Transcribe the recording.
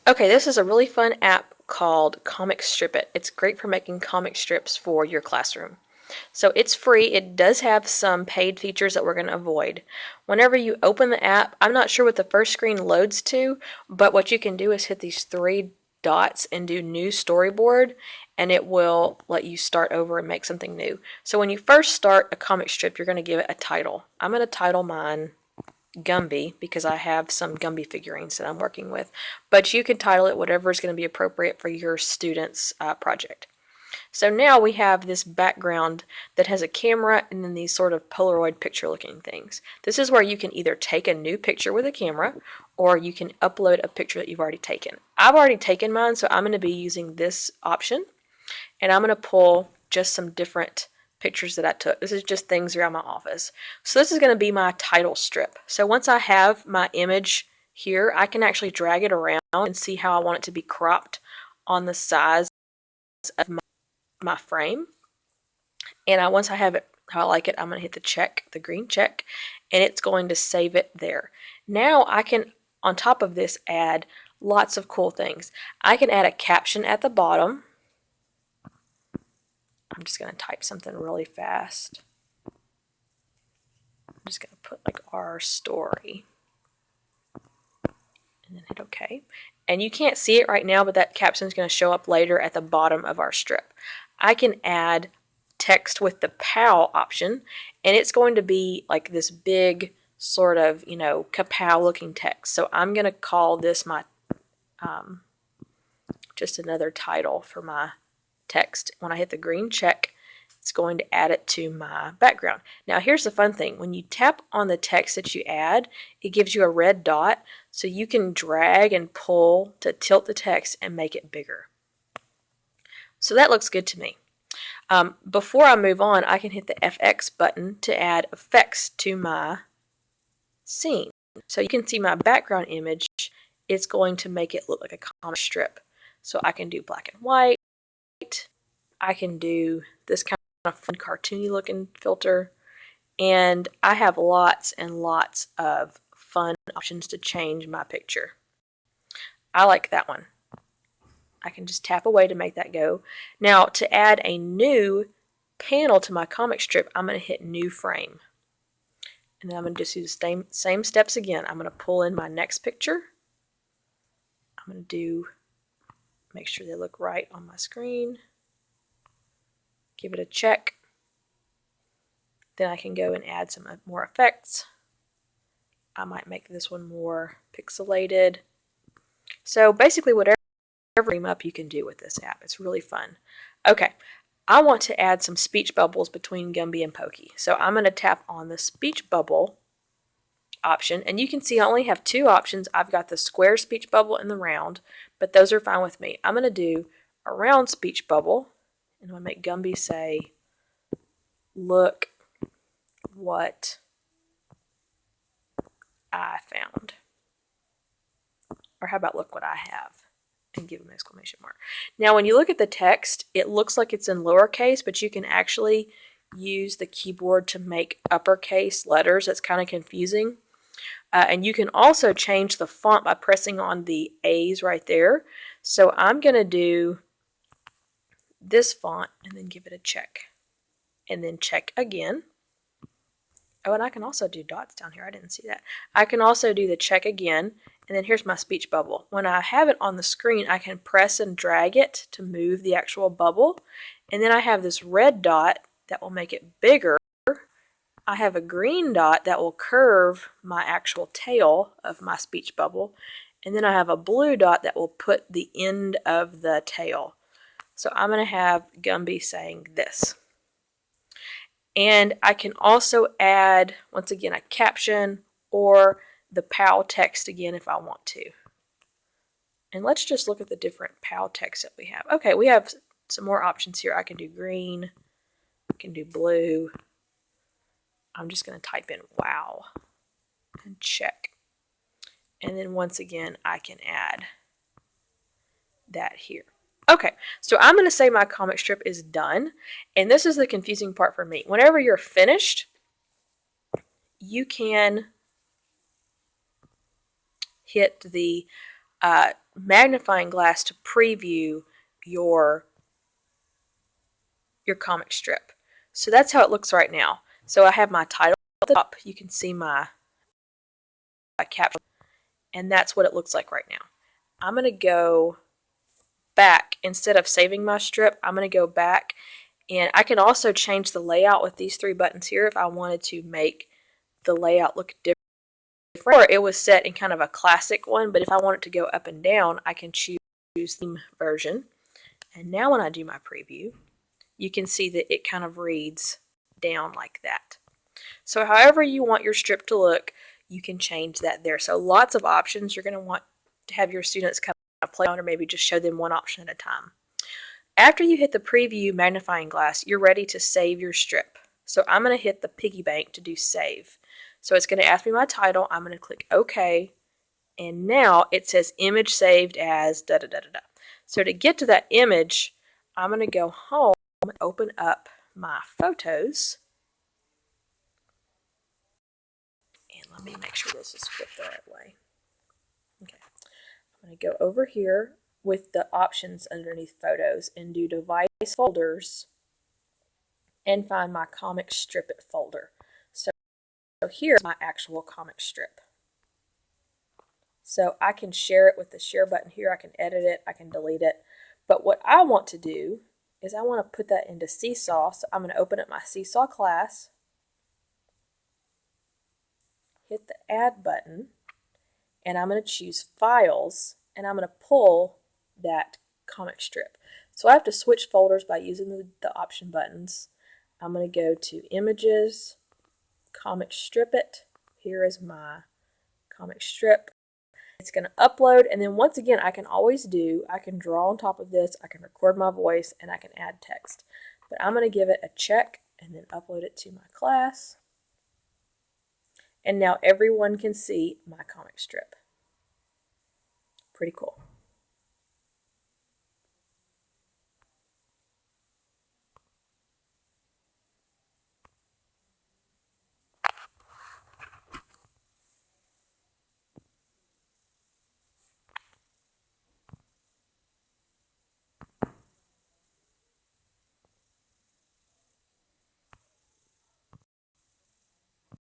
Okay, this is a really fun app called Comic Strip It. It's great for making comic strips for your classroom. So it's free. It does have some paid features that we're going to avoid. Whenever you open the app, I'm not sure what the first screen loads to, but what you can do is hit these three dots and do new storyboard, and it will let you start over and make something new. So when you first start a comic strip, you're going to give it a title. I'm going to title mine Gumby because I have some Gumby figurines that I'm working with, but you can title it whatever is going to be appropriate for your student's project. So now we have this background that has a camera and then these sort of Polaroid picture looking things. This is where you can either take a new picture with a camera or you can upload a picture that you've already taken. I've already taken mine, so I'm going to be using this option, and I'm going to pull just some different pictures that I took. This is just things around my office. So this is going to be my title strip. So once I have my image here, I can actually drag it around and see how I want it to be cropped on the size of my frame. And once I have it how I like it, I'm going to hit the check, the green check, and it's going to save it there. Now I can, on top of this, add lots of cool things. I can add a caption at the bottom. I'm just going to type something really fast. I'm just going to put like our story and then hit OK. And you can't see it right now, but that caption is going to show up later at the bottom of our strip. I can add text with the POW option, and it's going to be like this big sort of, kapow looking text. So I'm going to call this my just another title for my text. When I hit the green check, it's going to add it to my background. Now here's the fun thing. When you tap on the text that you add, it gives you a red dot, so you can drag and pull to tilt the text and make it bigger. So that looks good to me. Before I move on, I can hit the FX button to add effects to my scene. So you can see my background image. It's going to make it look like a comic strip. So I can do black and white. I can do this kind of fun cartoony looking filter. And I have lots and lots of fun options to change my picture. I like that one. I can just tap away to make that go. Now to add a new panel to my comic strip, I'm going to hit new frame. And then I'm going to just do the same steps again. I'm going to pull in my next picture. I'm going to make sure they look right on my screen. Give it a check. Then I can go and add some more effects. I might make this one more pixelated. So basically whatever frame up you can do with this app. It's really fun. Okay, I want to add some speech bubbles between Gumby and Pokey. So I'm going to tap on the speech bubble option, and you can see I only have two options. I've got the square speech bubble and the round, but those are fine with me. I'm going to do a round speech bubble, and I'm going to make Gumby say, "Look what I found." Or how about "Look what I have," and give an exclamation mark. Now when you look at the text, it looks like it's in lowercase, but you can actually use the keyboard to make uppercase letters. That's kind of confusing. And you can also change the font by pressing on the A's right there. So I'm going to do this font and then give it a check. And then check again. Oh, and I can also do dots down here. I didn't see that. I can also do the check again. And then here's my speech bubble. When I have it on the screen, I can press and drag it to move the actual bubble. And then I have this red dot that will make it bigger. I have a green dot that will curve my actual tail of my speech bubble. And then I have a blue dot that will put the end of the tail. So I'm going to have Gumby saying this. And I can also add, once again, a caption or the POW text again if I want to. And let's just look at the different POW text that we have. Okay, we have some more options here. I can do green, I can do blue. I'm just going to type in wow and check. And then once again, I can add that here. Okay, so I'm going to say my comic strip is done. And this is the confusing part for me. Whenever you're finished, you can hit the magnifying glass to preview your comic strip. So that's how it looks right now. So I have my title at the top. You can see my caption, and that's what it looks like right now. I'm going to go back. Instead of saving my strip, I'm going to go back, and I can also change the layout with these 3 buttons here if I wanted to make the layout look different. Or it was set in kind of a classic one, but if I want it to go up and down, I can choose theme version. And now when I do my preview, you can see that it kind of reads down like that. So however you want your strip to look, you can change that there. So lots of options you're going to want to have your students kind of play on, or maybe just show them one option at a time. After you hit the preview magnifying glass, you're ready to save your strip. So I'm going to hit the piggy bank to do save. So it's going to ask me my title. I'm going to click OK. And now it says image saved as da da da da da. So to get to that image, I'm going to go home and open up my photos. And let me make sure this is flipped the right way. Okay. I'm going to go over here with the options underneath photos and do device folders and find my comic strip it folder. So here's my actual comic strip. So I can share it with the share button here. I can edit it. I can delete it. But what I want to do is I want to put that into Seesaw. So I'm going to open up my Seesaw class, hit the add button, and I'm going to choose files, and I'm going to pull that comic strip. So I have to switch folders by using the option buttons. I'm going to go to images, comic strip it. Here is my comic strip. It's going to upload, and then once again, I can draw on top of this, I can record my voice, and I can add text. But I'm going to give it a check and then upload it to my class. And now everyone can see my comic strip. Pretty cool.